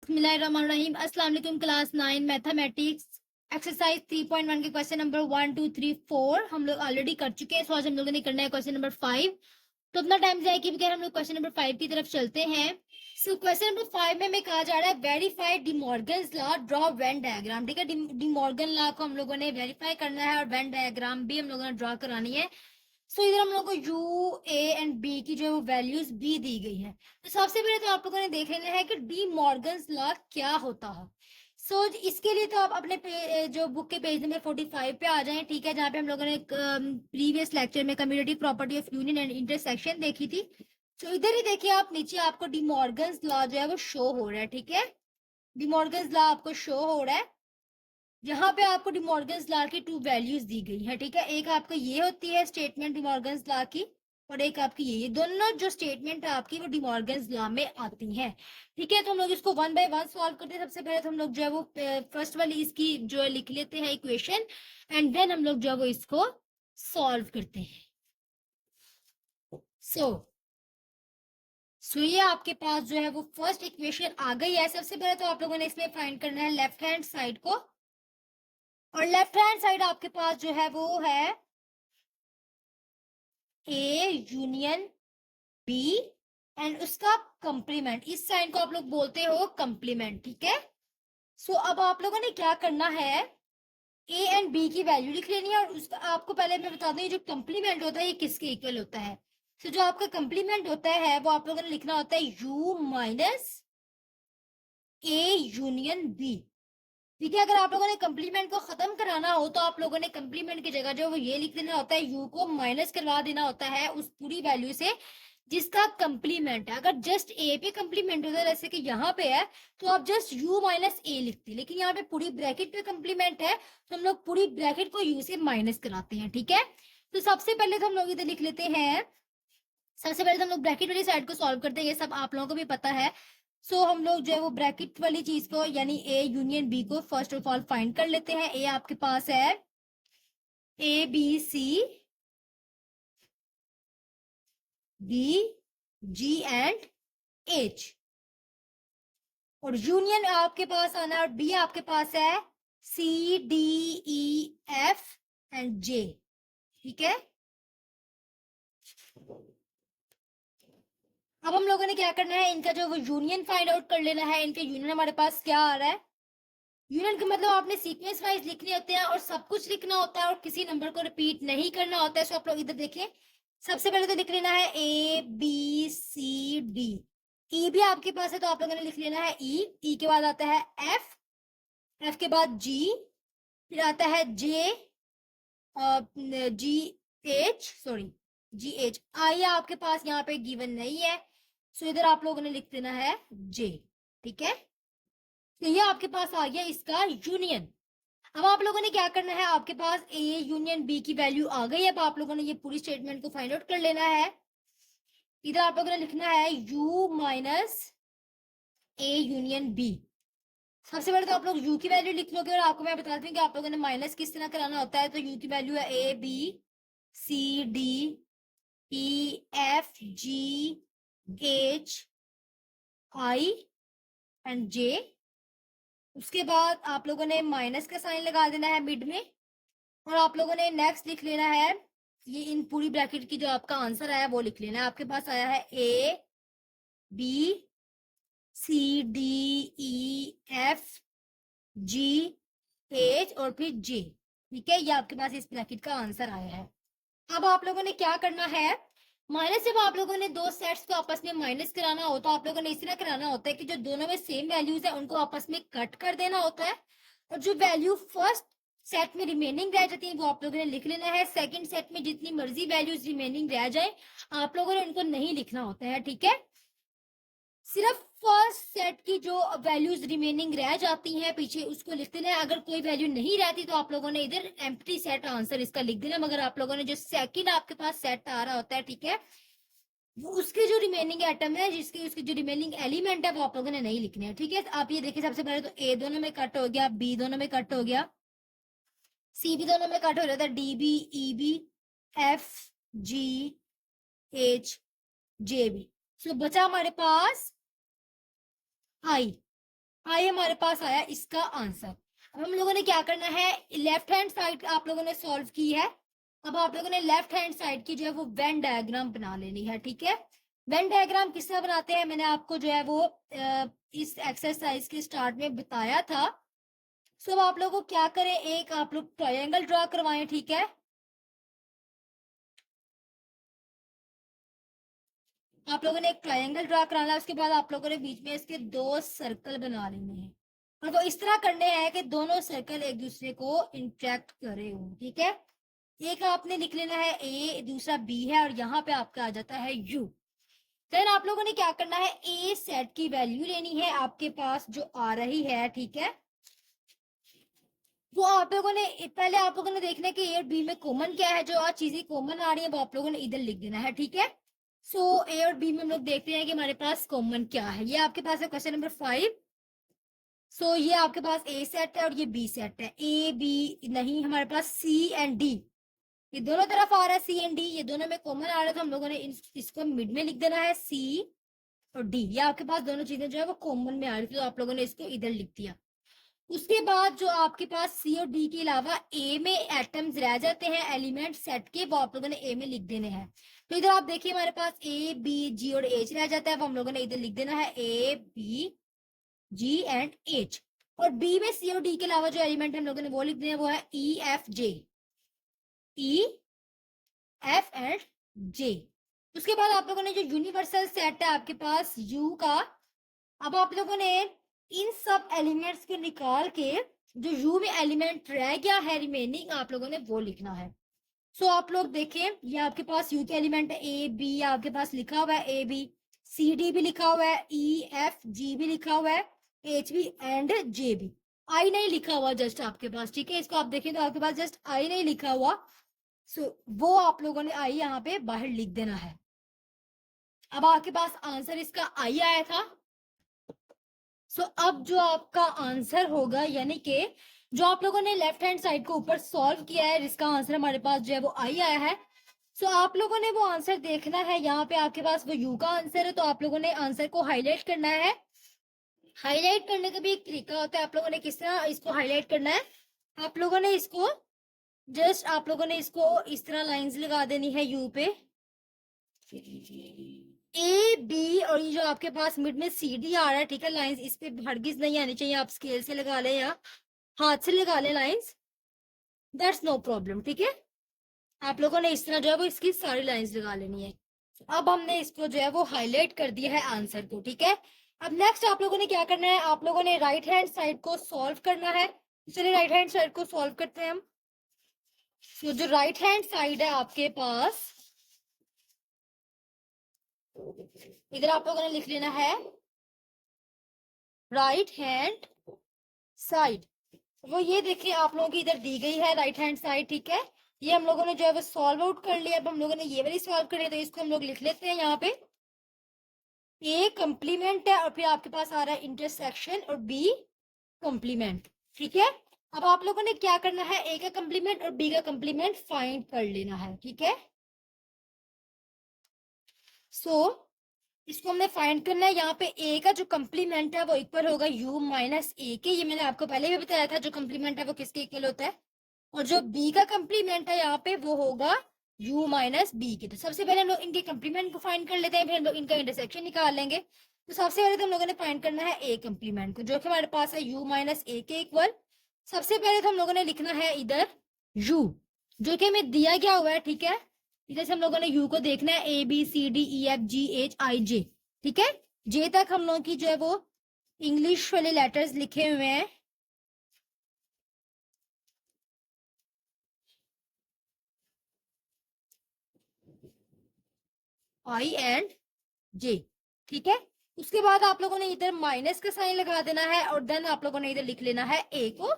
बिस्मिल्लाहिर्रहमानिर्रहीम। अस्सलाम वालेकुम। क्लास 9 मैथमेटिक्स एक्सरसाइज 3.1 के क्वेश्चन नंबर 1 2 3 4 हम लोग ऑलरेडी कर चुके हैं। सो आज हम लोगों ने करना है क्वेश्चन नंबर 5। तो अपना टाइम जाए कि बगैर हम लोग क्वेश्चन नंबर 5 की तरफ चलते हैं। सो क्वेश्चन नंबर 5 में हमें कहा जा रहा है verify De Morgan's law, draw Venn diagram. ठीक है, डिमॉर्गन लॉ को हम लोगों ने वेरीफाई करना है और वेन डायग्राम भी हम लोगों ने ड्रॉ करानी है। सो इधर हम लोगों को यू ए एंड बी की जो वैल्यूज बी दी गई है। तो सबसे पहले तो आप लोगों ने देख लेना है कि डी मॉर्गन्स लॉ क्या होता है। सो इसके लिए तो आप अपने जो बुक के पेज नंबर 45 पे आ जाएं। ठीक है, जहाँ पे हम लोगों ने प्रीवियस लेक्चर में commutative property of union and intersection देखी थी। तो इधर ही देखिए आप, नीचे आपको डी मॉर्गन्स लॉ जो है वो शो हो रहा है। ठीक है, डी मॉर्गन्स लॉ आपको शो हो रहा है, यहाँ पे आपको डिमॉर्गन्स लॉ की टू वैल्यूज दी गई है। ठीक है, एक आपको ये होती है स्टेटमेंट डिमॉर्गन्स लॉ की, और एक आपकी ये दोनों जो स्टेटमेंट है आपकी वो डिमॉर्गन्स लॉ में आती हैं। ठीक है, तो हम लोग इसको वन बाय वन सॉल्व करते हैं। सबसे पहले तो हम लोग जो है वो फर्स्ट वाली इसकी जो है लिख लेते हैं इक्वेशन, एंड देन हम लोग जो है वो इसको सॉल्व करते हैं। सो ये आपके पास जो है वो फर्स्ट इक्वेशन आ गई है। सबसे पहले तो आप लोगों ने इसमें फाइंड करना है लेफ्ट हैंड साइड को, और लेफ्ट हैंड साइड आपके पास जो है वो है ए यूनियन बी एंड उसका कंप्लीमेंट। इस साइन को आप लोग बोलते हो कंप्लीमेंट। ठीक है, सो अब आप लोगों ने क्या करना है, ए एंड बी की वैल्यू लिख लेनी है, और उसका आपको पहले मैं बता दूं ये जो कंप्लीमेंट होता है ये किसके इक्वल होता है। सो जो आपका कंप्लीमेंट होता है वो आप लोगों ने लिखना होता है U minus A union B. ठीक है, अगर आप लोगों ने कंप्लीमेंट को खत्म कराना हो तो आप लोगों ने कंप्लीमेंट की जगह जो वो ये लिख देना होता है, यू को माइनस करवा देना होता है उस पूरी वैल्यू से जिसका कंप्लीमेंट है। अगर जस्ट ए पे कंप्लीमेंट होता है जैसे कि यहाँ पे है, तो आप जस्ट यू माइनस ए लिखते हैं, लेकिन यहाँ पे पूरी ब्रैकेट पे कंप्लीमेंट है तो हम लोग पूरी ब्रैकेट को यू से माइनस कराते हैं। ठीक है, तो सबसे पहले तो हम लोग इधर लिख लेते हैं, सबसे पहले तो हम लोग ब्रैकेट वाली साइड को सॉल्व करते हैं, ये सब आप लोगों को भी पता है। सो हम लोग जो है वो ब्रैकेट वाली चीज को यानी ए यूनियन बी को फर्स्ट ऑफ ऑल फाइंड कर लेते हैं। ए आपके पास है A B C D G and H, और यूनियन आपके पास आना है, और बी आपके पास है C D E F and J. ठीक है, अब हम लोगों ने क्या करना है, इनका जो वो यूनियन फाइंड आउट कर लेना है। इनका यूनियन हमारे पास क्या आ रहा है, यूनियन का मतलब आपने सीक्वेंस वाइज लिखने होते हैं और सब कुछ लिखना होता है और किसी नंबर को रिपीट नहीं करना होता है। सो आप लोग इधर देखें, सबसे पहले तो लिख लेना है ए बी सी डी। ई भी आपके पास है तो आप लोगों ने लिख लेना है ई। ई के बाद आता है एफ, एफ के बाद जी, फिर आता है J, G H, sorry G H. I आपके पास यहाँ पे गिवन नहीं है, सो इधर आप लोगों ने लिख देना है जे। ठीक है, तो ये आपके पास आ गया इसका यूनियन। अब आप लोगों ने क्या करना है, आपके पास ए यूनियन बी की वैल्यू आ गई। अब आप लोगों ने ये पूरी स्टेटमेंट को फाइंड आउट कर लेना है। इधर आप लोगों ने लिखना है U minus A union B. सबसे पहले तो आप लोग यू की वैल्यू लिख लोगे, और आपको मैं बताती हूँ कि आप लोगों ने माइनस किस तरह कराना होता है। तो यू की वैल्यू है A B C D E F G H I and J. उसके बाद आप लोगों ने माइनस का साइन लगा देना है मिड में, और आप लोगों ने नेक्स्ट लिख लेना है, ये इन पूरी ब्रैकेट की जो आपका आंसर आया वो लिख लेना है। आपके पास आया है A B C D E F G H और फिर जे। ठीक है, ये आपके पास इस ब्रैकेट का आंसर आया है। अब आप लोगों ने क्या करना है, माइनस जब आप लोगों ने दो सेट्स को आपस में माइनस कराना होता है, आप लोगों ने इस तरह कराना होता है कि जो दोनों में सेम वैल्यूज है उनको आपस में कट कर देना होता है, और जो वैल्यू फर्स्ट सेट में रिमेनिंग रह जाती है वो आप लोगों ने लिख लेना है। सेकंड सेट में जितनी मर्जी वैल्यूज रिमेनिंग रह जाए आप लोगों ने उनको नहीं लिखना होता है। ठीक है, सिर्फ फर्स्ट सेट की जो वैल्यूज रिमेनिंग रह जाती हैं पीछे उसको लिख देना है। अगर कोई वैल्यू नहीं रहती तो आप लोगों ने इधर एम्प्टी सेट आंसर इसका लिख देना। मगर आप लोगों ने जो सेकंड आपके पास सेट आ रहा होता है, ठीक है, वो उसके जो रिमेनिंग एटम है जिसके उसके जो रिमेनिंग एलिमेंट है वो आप लोगों ने नहीं लिखने हैं। ठीक है, आप ये देखिए, सबसे पहले तो ए दोनों में कट हो गया, बी दोनों में कट हो गया, सी भी दोनों में कट हो रहा था, D B E B F G H J B. So बचा हमारे पास आई। आई हमारे पास आया इसका आंसर। अब हम लोगों ने क्या करना है, लेफ्ट हैंड साइड आप लोगों ने सॉल्व की है। अब आप लोगों ने लेफ्ट हैंड साइड की जो है वो वेन डायग्राम बना लेनी है, ठीक है। वेन डायग्राम किस तरह बनाते हैं मैंने आपको जो है वो इस एक्सरसाइज के स्टार्ट में बताया था। सो अब आप लोगों को क्या करें, एक आप लोग ट्रायंगल ड्रॉ करवाएं, ठीक है। आप लोगों ने एक ट्रायंगल ड्रॉ कराना है, उसके बाद आप लोगों ने बीच में इसके 2 सर्कल बना लेने हैं और वो इस तरह करने हैं कि दोनों सर्कल एक दूसरे को इंटरेक्ट करे हो, ठीक है। एक आपने लिख लेना है ए, दूसरा बी है और यहाँ पे आपका आ जाता है यू। देन आप लोगों ने क्या करना है, ए सेट की वैल्यू लेनी है आपके पास जो आ रही है, ठीक है। वो आप लोगों ने पहले आप लोगों ने देखना है कि ए और बी में कॉमन क्या है, जो आज चीजें कॉमन आ रही है वो आप लोगों ने इधर लिख देना है, ठीक है। सो ए और बी में हम लोग देखते हैं कि हमारे पास कॉमन क्या है। ये आपके पास है क्वेश्चन नंबर 5। सो ये आपके पास ए सेट है और ये बी सेट है। ए बी नहीं, हमारे पास सी एंड डी, ये दोनों तरफ आ रहा है सी एंड डी, ये दोनों में कॉमन आ रहा है तो हम लोगों ने इसको मिड में लिख देना है सी और डी। ये आपके पास दोनों चीजें जो है वो कॉमन में आ रही थी तो आप लोगों ने इसको इधर लिख दिया। उसके बाद जो आपके पास सी और डी के अलावा ए में एटम्स रह जाते हैं एलिमेंट सेट के, वो आप लोगों ने ए में लिख देने हैं। तो इधर आप देखिए हमारे पास ए बी जी और एच रह जाता है, वो हम लोगों ने इधर लिख देना है A B G and H. और बी में सी और डी के अलावा जो एलिमेंट हम लोगों ने वो लिख देना है वो है E F J, E F and J. उसके बाद आप लोगों ने जो यूनिवर्सल सेट है आपके पास यू का, अब आप लोगों ने इन सब एलिमेंट्स को निकाल के जो यू में एलिमेंट रह गया है रिमेनिंग आप लोगों ने वो लिखना है। सो आप लोग देखें ये आपके पास यू के एलिमेंट है ए बी, आपके पास लिखा हुआ है ए बी, सी डी भी लिखा हुआ है, ई एफ जी भी लिखा हुआ है, H B and J B. I नहीं लिखा हुआ जस्ट आपके पास, ठीक है। इसको आप देखें तो आपके पास जस्ट आई नहीं लिखा हुआ। सो वो आप लोगों ने आई यहाँ पे बाहर लिख देना है। अब आपके पास आंसर इसका आई आया था। सो अब जो आपका आंसर होगा यानी कि जो आप लोगों ने लेफ्ट हैंड साइड को ऊपर सॉल्व किया है जिसका आंसर हमारे पास जो है वो आई आया है। सो आप लोगों ने वो आंसर देखना है, यहाँ पे आपके पास वो यू का आंसर है तो आप लोगों ने आंसर को हाईलाइट करना है। हाईलाइट करने का भी एक तरीका होता है, आप लोगों ने किस तरह इसको हाईलाइट करना है, आप लोगों ने इसको जस्ट आप लोगों ने इसको इस तरह लाइंस लगा देनी है यू पे, ए बी और ये जो आपके पास मिड में सी डी आ रहा है, ठीक है। लाइंस इस पे हरगिज नहीं आनी चाहिए, आप स्केल से लगा लें या हाथ से लगा लें लाइंस, दैट्स नो प्रॉब्लम, ठीक है। आप लोगों ने इस तरह जो है वो इसकी सारी लाइंस लगा लेनी है। अब हमने इसको जो है वो हाईलाइट कर दिया है आंसर को, ठीक है। अब नेक्स्ट आप लोगों ने क्या करना है, आप लोगों ने राइट हैंड साइड को सॉल्व करना है। चलिए राइट हैंड साइड को सॉल्व करते हैं हम। तो जो राइट हैंड साइड है आपके पास, इधर आप लोगों ने लिख लेना है राइट हैंड साइड। वो ये देखिए आप लोगों की इधर दी गई है राइट हैंड साइड, ठीक है। ये हम लोगों ने जो है वो सॉल्व आउट कर लिया। अब हम लोगों ने ये वाली सॉल्व करी है तो इसको हम लोग लिख लेते हैं यहाँ पे, ए कंप्लीमेंट है और फिर आपके पास आ रहा है इंटरसेक्शन और बी कंप्लीमेंट, ठीक है। अब आप लोगों ने क्या करना है, ए का कंप्लीमेंट और बी का कंप्लीमेंट फाइंड कर लेना है, ठीक है। सो इसको हमने फाइंड करना है। यहाँ पे ए का जो कंप्लीमेंट है वो इक्वल होगा यू माइनस ए के, ये मैंने आपको पहले भी बताया था जो कंप्लीमेंट है वो किसके इक्वल होता है। और जो बी का कंप्लीमेंट है यहाँ पे वो होगा u माइनस बी के। तो सबसे पहले हम लोग इनके कंप्लीमेंट को फाइंड कर लेते हैं, फिर हम लोग इनका इंटरसेक्शन निकाल लेंगे। तो सबसे पहले तो हम लोगों ने फाइंड करना है ए कंप्लीमेंट को, जो कि हमारे पास है u माइनस ए के इक्वल। सबसे पहले तो हम लोगों ने लिखना है इधर u, जो कि हमें दिया गया हुआ है, ठीक है। इधर से हम लोगों ने u को देखना है A B C D E F G H I J, ठीक है। जे तक हम लोगों की जो है वो इंग्लिश वाले लेटर्स लिखे हुए हैं, आई एंड जे, ठीक है। उसके बाद आप लोगों ने इधर माइनस का साइन लगा देना है और देन आप लोगों ने इधर लिख लेना है ए को।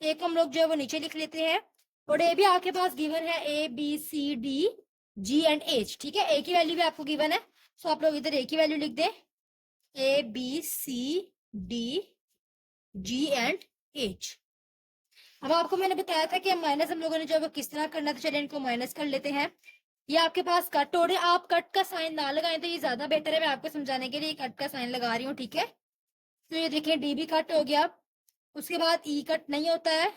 ए को हम लोग जो है वो नीचे लिख लेते हैं और ए भी आपके पास गिवन है A B C D G and H, ठीक है। ए की वैल्यू भी आपको गिवन है, सो आप लोग इधर ए की वैल्यू लिख दें, A B C D G and H. अब आपको मैंने बताया था कि माइनस हम लोगों ने जो है वो किस तरह करना था, चलिए इनको माइनस कर लेते हैं। ये आपके पास कट हो रहे, आप कट का साइन ना लगाएं तो ये ज्यादा बेटर है, मैं आपको समझाने के लिए कट का साइन लगा रही हूँ, ठीक है। तो ये देखिए डी भी कट हो गया, उसके बाद ई कट नहीं होता है,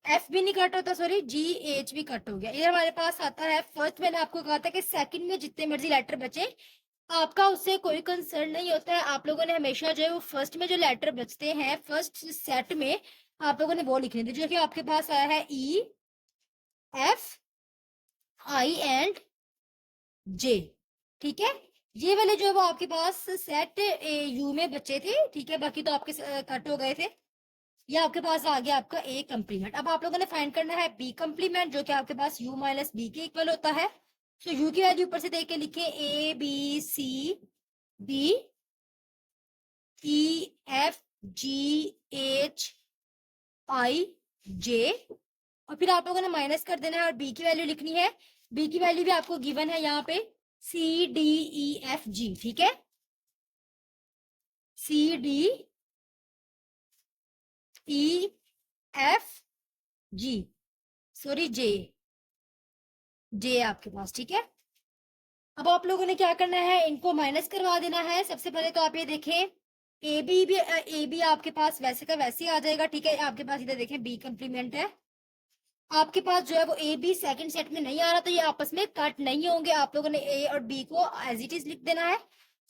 एफ भी नहीं कट होता, सॉरी जी एच भी कट हो गया। ये हमारे पास आता है फर्स्ट। मैंने आपको कहा था कि सेकंड में जितने मर्जी लेटर बचे आपका उससे कोई कंसर्न नहीं होता है। आप लोगों ने हमेशा जो है वो फर्स्ट में जो लेटर बचते हैं फर्स्ट सेट में आप लोगों ने वो लिखने थे, जो कि आपके पास आया है E F I and J. ठीक है, ये वाले जो है वो आपके पास सेट यू में बचे थे। ठीक है, बाकी तो आपके कट हो गए थे। ये आपके पास आ गया आपका ए कंप्लीमेंट। अब आप लोगों ने फाइंड करना है बी कंप्लीमेंट, जो कि आपके पास यू माइनस बी के इक्वल होता है। तो यू की वैल्यू ऊपर से देख के लिखे A B C D E F G H I J, और फिर आप लोगों ने माइनस कर देना है और बी की वैल्यू लिखनी है। बी की वैल्यू भी आपको गिवन है यहाँ पे सी डी ई एफ जी। ठीक है, C D E F G, sorry J, J आपके पास। ठीक है, अब आप लोगों ने क्या करना है, इनको माइनस करवा देना है। सबसे पहले तो आप ये देखें ए बी आपके पास वैसे का वैसे ही आ जाएगा। ठीक है, आपके पास इधर देखें बी कंप्लीमेंट है, आपके पास जो है वो ए बी सेकंड सेट में नहीं आ रहा, तो ये आपस में कट नहीं होंगे। आप लोगों ने ए और बी को एज इट इज लिख देना है।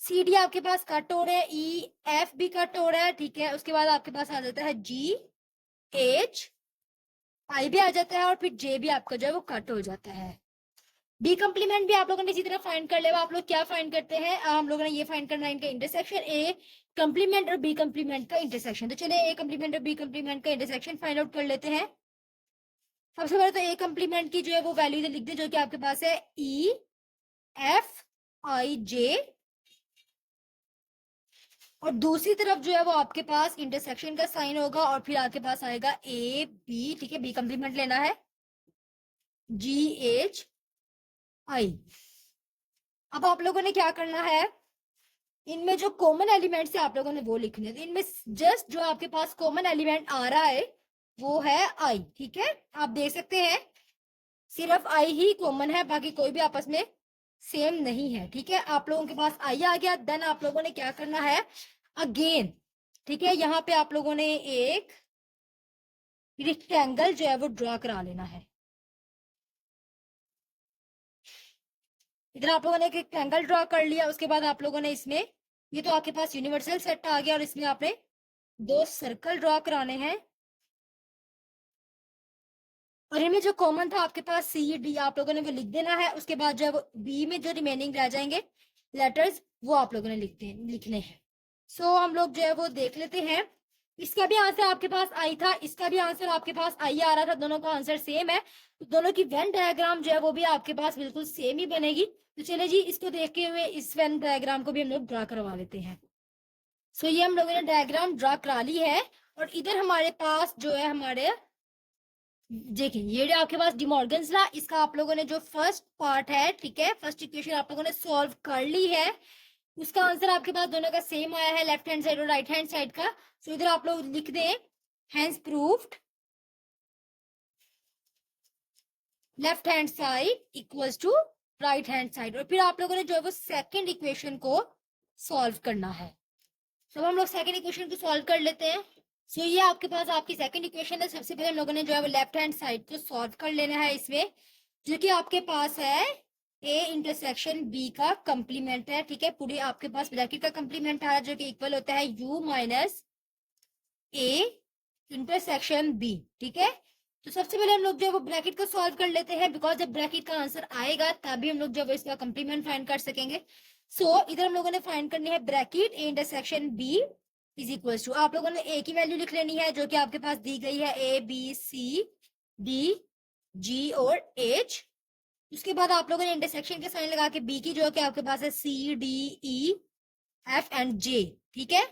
सी डी आपके पास कट हो रहे हैं, ई एफ भी कट हो रहा है। ठीक है, उसके बाद आपके पास आ जाता है जी एच आई भी आ जाता है, और फिर जे भी आपका जो है वो कट हो जाता है। बी कंप्लीमेंट भी आप लोगों ने इसी तरह फाइंड कर लिया। आप लोग क्या फाइंड करते हैं, हम लोगों ने ये फाइंड करना है इनका इंटरसेक्शन, ए कंप्लीमेंट और बी कंप्लीमेंट का इंटरसेक्शन। तो चलिए ए कंप्लीमेंट और बी कंप्लीमेंट का इंटरसेक्शन फाइंड आउट कर लेते हैं। सबसे पहले तो ए कंप्लीमेंट की जो है वो वैल्यू इधर लिख दे, जो कि आपके पास है ई एफ आई जे, और दूसरी तरफ जो है वो आपके पास इंटरसेक्शन का साइन होगा और फिर आपके पास आएगा ए बी। ठीक है, बी कंप्लीमेंट लेना है जी एच आई। अब आप लोगों ने क्या करना है, इनमें जो कॉमन एलिमेंट्स है आप लोगों ने वो लिखने हैं। इनमें जस्ट जो आपके पास कॉमन एलिमेंट आ रहा है वो है आई। ठीक है, आप देख सकते हैं सिर्फ आई ही कॉमन है, बाकी कोई भी आपस में सेम नहीं है। ठीक है, आप लोगों के पास आई आ गया। देन आप लोगों ने क्या करना है अगेन, ठीक है, यहाँ पे आप लोगों ने एक रेक्टेंगल जो है वो ड्रॉ करा लेना है। इधर आप लोगों ने एक रेक्टेंगल ड्रॉ कर लिया, उसके बाद आप लोगों ने इसमें, ये तो आपके पास यूनिवर्सल सेट आ गया, और इसमें आपने दो सर्कल ड्रॉ कराने हैं, और इनमें जो कॉमन था आपके पास सी डी आप लोगों ने वो लिख देना है। उसके बाद जो है वो बी में जो रिमेनिंग रह जाएंगे लेटर्स वो आप लोगों ने लिखने हैं। सो हम लोग जो है वो देख लेते हैं। इसका भी आंसर आपके पास आई था, इसका भी आंसर आपके पास आई आ रहा था, दोनों का आंसर सेम है। तो दोनों की वेन डायग्राम जो है वो भी आपके पास बिल्कुल सेम ही बनेगी। तो चलिए जी, इसको देखते हुए इस वेन डायग्राम को भी हम लोग ड्रा करवा लेते हैं। सो ये हम लोगों ने डायग्राम ड्रा करा ली है, और इधर हमारे पास जो है हमारे देखिए ये जो आपके पास डिमॉर्गन्स लॉ, इसका आप लोगों ने जो फर्स्ट पार्ट है, ठीक है, फर्स्ट इक्वेशन आप लोगों ने सॉल्व कर ली है। उसका आंसर आपके पास दोनों का सेम आया है, लेफ्ट हैंड साइड और राइट हैंड साइड का। सो इधर आप लोग लिख दें hence proved left hand side equals to right hand side, और फिर आप लोगों ने जो है वो सेकेंड इक्वेशन को सॉल्व करना है। तो हम लोग सेकेंड इक्वेशन को सॉल्व कर लेते हैं। सो ये आपके पास आपकी सेकंड इक्वेशन है। सबसे पहले हम लोगों ने जो है वो लेफ्ट हैंड साइड को सॉल्व कर लेना है इसमें, जो कि आपके पास है ए इंटरसेक्शन बी का कंप्लीमेंट है। ठीक है, पूरी आपके पास ब्रैकेट का कंप्लीमेंट आ रहा है, जो कि इक्वल होता है U minus A intersection B. ठीक है, तो सबसे पहले हम लोग जो है वो ब्रैकेट को सॉल्व कर लेते हैं, बिकॉज जब ब्रैकेट का आंसर आएगा तभी हम लोग जो है इसका कंप्लीमेंट फाइंड कर सकेंगे। सो इधर हम लोगों ने फाइंड करनी है bracket A intersection B is equal to, आप लोगों ने ए की वैल्यू लिख लेनी है जो कि आपके पास दी गई है ए बी सी डी जी और एच। उसके बाद आप लोगों ने इंटरसेक्शन के साइन लगा के बी की जो कि आपके पास है C D E F and J. ठीक है,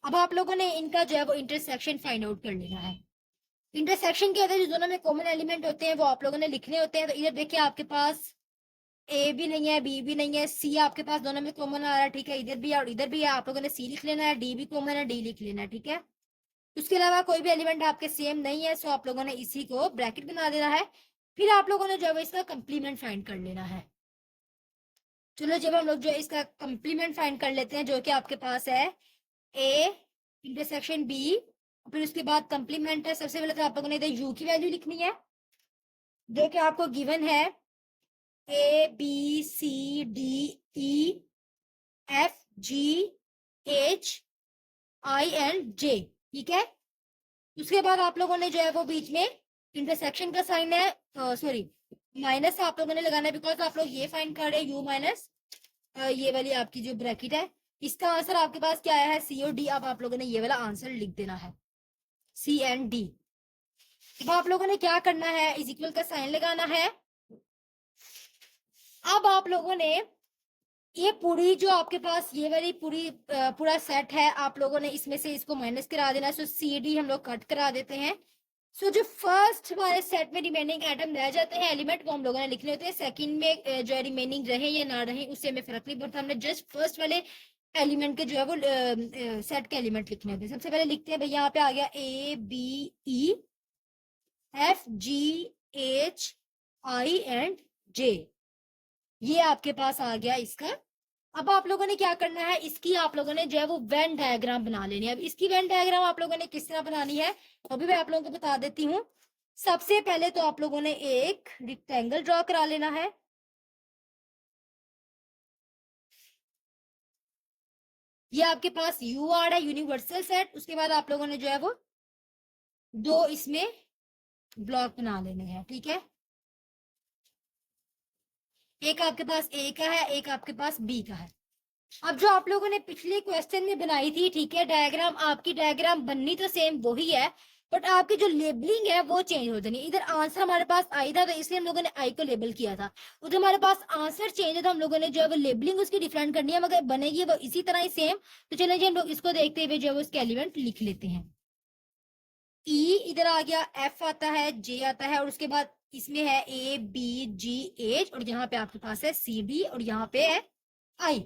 अब आप लोगों ने इनका जो है वो इंटरसेक्शन फाइंड आउट कर लेना है। इंटरसेक्शन के अंदर जो दोनों में कॉमन एलिमेंट होते हैं वो आप लोगों ने लिखने होते हैं। तो इधर देखिए आपके पास ए भी नहीं है, बी भी नहीं है, सी आपके पास दोनों में कॉमन आ रहा है। ठीक है, इधर भी है और इधर भी है, आप लोगों ने सी लिख लेना है, डी भी कॉमन है, डी लिख लेना है। ठीक है, उसके अलावा कोई भी एलिमेंट आपके सेम नहीं है, सो आप लोगों ने इसी को ब्रैकेट बना देना है। फिर आप लोगों ने जो है इसका कंप्लीमेंट फाइंड कर लेना है। चलो जब हम लोग जो इसका कंप्लीमेंट फाइंड कर लेते हैं, जो कि आपके पास है ए इंटरसेक्शन बी, फिर उसके बाद कंप्लीमेंट है। सबसे पहले तो आप लोगों ने इधर यू की वैल्यू लिखनी है, जो कि आपको गिवन है A B C D E F G H I and J, ठीक है। उसके बाद आप लोगों ने जो है वो बीच में इंटरसेक्शन का साइन है, सॉरी माइनस आप लोगों ने लगाना है, बिकॉज आप लोग ये फाइंड कर रहे हैं यू माइनस ये वाली आपकी जो ब्रैकेट है, इसका आंसर आपके पास क्या आया है सी और डी। अब आप लोगों ने ये वाला आंसर लिख देना है सी एंड डी। अब आप लोगों ने क्या करना है, इज इक्वल का साइन लगाना है। अब आप लोगों ने ये पूरी जो आपके पास ये वाली पूरा सेट है, आप लोगों ने इसमें से इसको माइनस करा देना है। सो सी डी हम लोग कट करा देते हैं। सो जो फर्स्ट हमारे सेट में रिमेनिंग एटम रह जाते हैं एलिमेंट, वो हम लोगों ने लिखने होते हैं। सेकंड में जो रिमेनिंग रहे या ना रहे उससे हमें फर्क नहीं पड़ता, हमने जस्ट फर्स्ट वाले एलिमेंट के जो है वो सेट के एलिमेंट लिखने होते हैं। सबसे पहले लिखते हैं भाई, यहाँ पे आ गया A B E F G H I and J, ये आपके पास आ गया इसका। अब आप लोगों ने क्या करना है, इसकी आप लोगों ने जो है वो वेन डायग्राम बना लेनी है। अब इसकी वेन डायग्राम आप लोगों ने किस तरह बनानी है अभी मैं आप लोगों को बता देती हूँ। सबसे पहले तो आप लोगों ने एक रेक्टेंगल ड्रॉ करा लेना है। ये आपके पास यू आर है, यूनिवर्सल सेट। उसके बाद आप लोगों ने जो है वो दो इसमें ब्लॉक बना लेने हैं, ठीक है। एक आपके पास ए का है, एक आपके पास बी का है। अब जो आप लोगों ने पिछले क्वेश्चन में बनाई थी, ठीक है, डायग्राम, आपकी डायग्राम बननी तो सेम वही है, बट आपकी जो लेबलिंग है वो चेंज हो जानी। इधर आंसर हमारे पास आई था तो इसलिए हम लोगों ने आई को लेबल किया था, उधर हमारे पास आंसर चेंज है तो हम लोगों ने जो है वो लेबलिंग उसकी डिफरेंट करनी है, मगर बनेगी वो इसी तरह ही सेम। तो चलें जी हम लोग इसको देखते हुए जो है वो इसके एलिमेंट लिख लेते हैं। ई इधर आ गया, एफ आता है, जे आता है, और उसके बाद इसमें है ए बी जी एच, और यहाँ पे आपके पास है सी डी, और यहाँ पे है आई।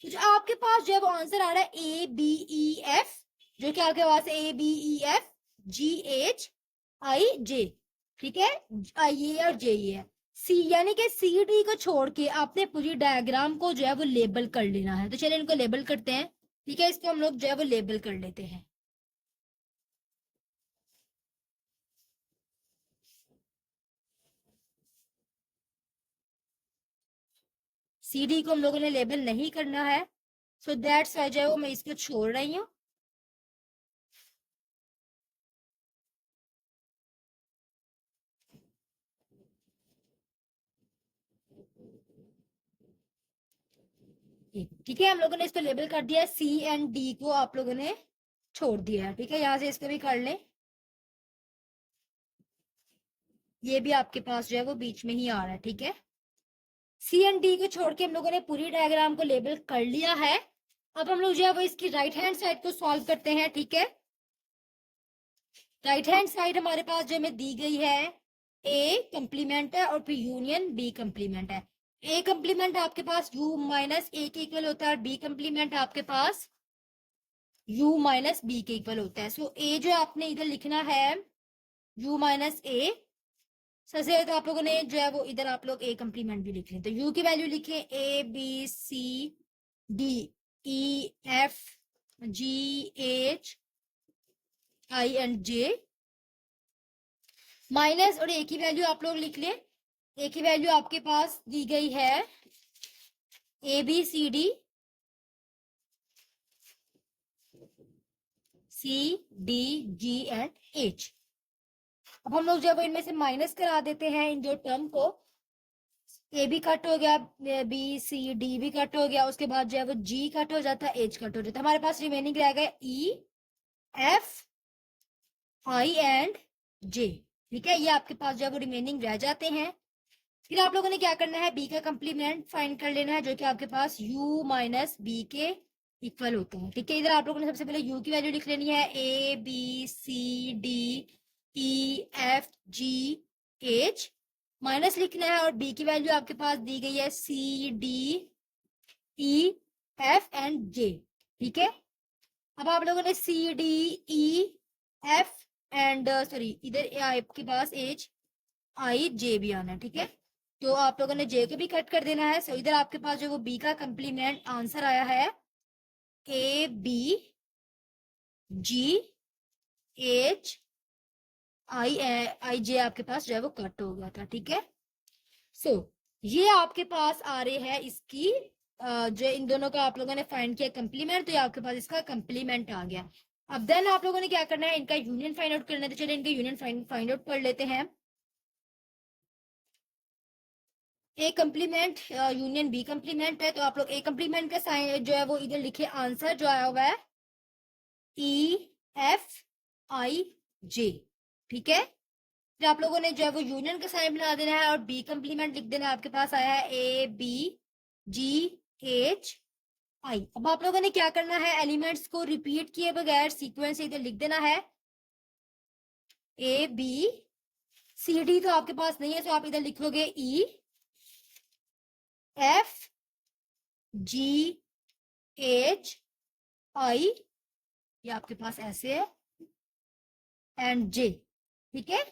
तो जो आपके पास जो है वो आंसर आ रहा है ए बी ई एफ, जो कि आपके पास A B E F G H I J, ठीक है। आई ये और जे ये है। सी यानी कि सी डी को छोड़ के आपने पूरी डायग्राम को जो है वो लेबल कर लेना है। तो चलिए इनको लेबल करते हैं, ठीक है, इसको हम लोग जो है वो लेबल कर लेते हैं। सी डी को हम लोगों ने लेबल नहीं करना है, सो दैट्स वाई जो है वो मैं इसको छोड़ रही हूँ। ठीक है, हम लोगों ने इसको लेबल कर दिया। सी एंड डी को आप लोगों ने छोड़ दिया है, ठीक है। यहां से इसको भी कर लें, ये भी आपके पास जो है वो बीच में ही आ रहा है, ठीक है। सी एंड डी को छोड़ के हम लोगों ने पूरी डायग्राम को लेबल कर लिया है। अब हम लोग जो है वो इसकी राइट हैंड साइड को सॉल्व करते हैं, ठीक है। राइट हैंड साइड हमारे पास जो हमें दी गई है, ए कंप्लीमेंट है और फिर यूनियन बी कंप्लीमेंट है। ए कंप्लीमेंट आपके पास यू माइनस ए के इक्वल होता है, बी कंप्लीमेंट आपके पास u माइनस बी के इक्वल होता है। सो ए जो आपने इधर लिखना है u माइनस ए। सबसे तो आप लोगों ने जो है वो इधर आप लोग ए कंप्लीमेंट भी लिख लें, तो u की वैल्यू लिखें A B C D E F G H I and J, minus और ए की वैल्यू आप लोग लिख लें। ए की वैल्यू आपके पास दी गई है A B C D C D G and H. अब हम लोग जब इनमें से माइनस करा देते हैं इन दो टर्म को, ए भी कट हो गया, बी सी डी भी कट हो गया, उसके बाद जो है वो जी कट हो जाता है, एच कट हो जाता है, हमारे पास रिमेनिंग रह गया E F I and J, ठीक है। ये आपके पास जो है वो रिमेनिंग रह जाते हैं। फिर आप लोगों ने क्या करना है, बी का कंप्लीमेंट फाइंड कर लेना है, जो कि आपके पास u माइनस बी के इक्वल होते हैं, ठीक है। इधर आप लोगों ने सबसे पहले u की वैल्यू लिख लेनी है A B C D E F G H, minus लिखना है, और b की वैल्यू आपके पास दी गई है C D E F and J, ठीक है। अब आप लोगों ने C D E F and sorry इधर आपके पास एच आई जे भी आना है, ठीक है। तो आप लोगों ने जे को भी कट कर देना है। सो इधर आपके पास जो वो बी का कंप्लीमेंट आंसर आया है ए बी जी एच आई आई जे, आपके पास जो है वो कट हो गया था। ठीक है, सो ये आपके पास आ रही है इसकी जो इन दोनों का आप लोगों ने फाइंड किया कंप्लीमेंट, तो ये आपके पास इसका कंप्लीमेंट आ गया। अब देन आप लोगों ने क्या करना है, इनका यूनियन फाइंड आउट करना है। तो चलिए इनका यूनियन फाइंड आउट कर लेते हैं। ए कंप्लीमेंट यूनियन बी कंप्लीमेंट है, तो आप लोग ए कंप्लीमेंट का साइन जो है वो इधर लिखे, आंसर जो आया हुआ है ई एफ आई जे। ठीक है, फिर आप लोगों ने जो है वो यूनियन का साइन बना देना है और बी कंप्लीमेंट लिख देना है। आपके पास आया है ए बी जी एच आई। अब आप लोगों ने क्या करना है, एलिमेंट्स को रिपीट किए बगैर सीक्वेंस से इधर लिख देना है ए बी सी डी, तो आपके पास नहीं है, तो आप इधर लिखोगे ई एफ जी एच आई, ये आपके पास ऐसे है, एंड जे। ठीक है,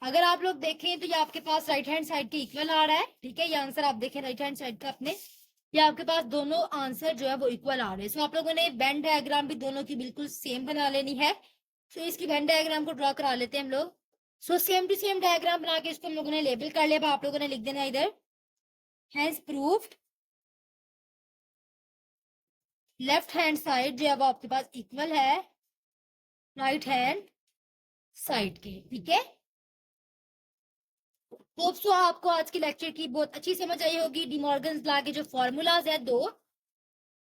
अगर आप लोग देखें तो ये आपके पास राइट हैंड साइड के इक्वल आ रहा है। ठीक है, ये आंसर आप देखें राइट हैंड साइड का अपने, ये आपके पास दोनों आंसर जो है वो इक्वल आ रहे हैं। सो आप लोगों ने वेन डायग्राम भी दोनों की बिल्कुल सेम बना लेनी है। सो इसकी वेन डायग्राम को ड्रॉ करा लेते हैं हम लोग। So same to same diagram बना के इसको हम लोगों ने लेबल कर लिया। आप लोगों ने लिख देना है इधर has proved left hand side जो है वो आपके पास इक्वल है राइट हैंड साइड के। ठीक है, होप सो आपको आज के लेक्चर की बहुत अच्छी समझ आई होगी। डिमॉर्गन्स लॉ के जो फॉर्मूलाज है दो,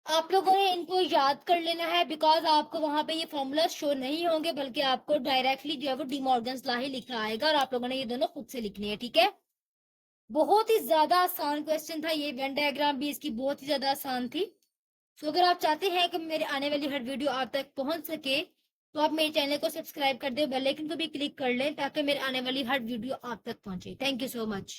आप लोगों ने इनको याद कर लेना है, बिकॉज आपको वहां पे ये फॉर्मूला शो नहीं होंगे, बल्कि आपको डायरेक्टली जो है वो डिमॉर्गन्स लॉ ही लिखा आएगा और आप लोगों ने ये दोनों खुद से लिखने हैं। ठीक है, बहुत ही ज्यादा आसान क्वेश्चन था ये, वेन डायग्राम भी इसकी बहुत ही ज्यादा आसान थी। तो अगर आप चाहते हैं कि मेरे आने वाली हर वीडियो आप तक पहुंच सके, तो आप मेरे चैनल को सब्सक्राइब कर दे, बेल आइकन को भी क्लिक कर लें ताकि मेरे आने वाली हर वीडियो आप तक पहुंचे। Thank you so much.